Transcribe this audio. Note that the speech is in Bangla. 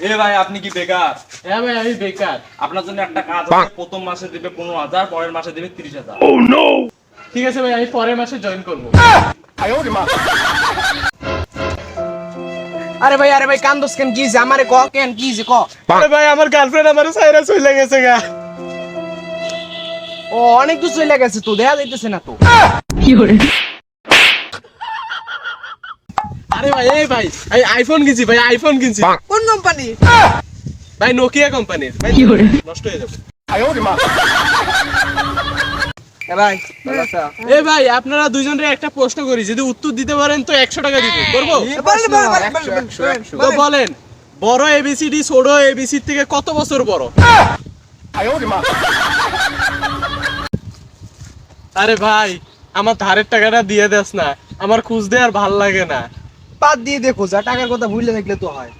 এ ভাই আপনি কি বেকার? হ্যাঁ ভাই আমি বেকার। আপনার জন্য একটা কাজ আছে, প্রথম মাসে দিবে 15,000, পরের মাসে দিবে 30,000। ঠিক আছে ভাই, আমি পরের মাসে জয়েন করবো। আরে ভাই কান্দোস কেন, কি যে আমারে ক কেন, কি যে ক। আরে ভাই আমার গার্লফ্রেন্ড আমার সাইরা চলে গেছে গা। ও অনেক দূর চলে গেছে তো, দেখা যাইতেছে না তো। আরে ভাই এই ভাই আমি আইফোন কিনছি ভাই, আইফোন কিনছি। কোন কোম্পানি? ভাই নোকিয়া কোম্পানির। ভাই নষ্ট হয়ে যাবে। ভাই এ ভাই আপনারা দুইজনের একটা প্রশ্ন করি, যদি উত্তর দিতে পারেন তো 100 টাকা দিব। করবো? তো বলেন, বড় এবিসিডি ছোট এবিসি থেকে কত বছর বড়? আরে ভাই আমার ধারের টাকাটা দিয়ে দেস না, আমার খুঁজতে আর ভাল লাগে না। বাদ দিয়ে দেখো, যা টাকার কথা ভুলে দেখলে তো হয়।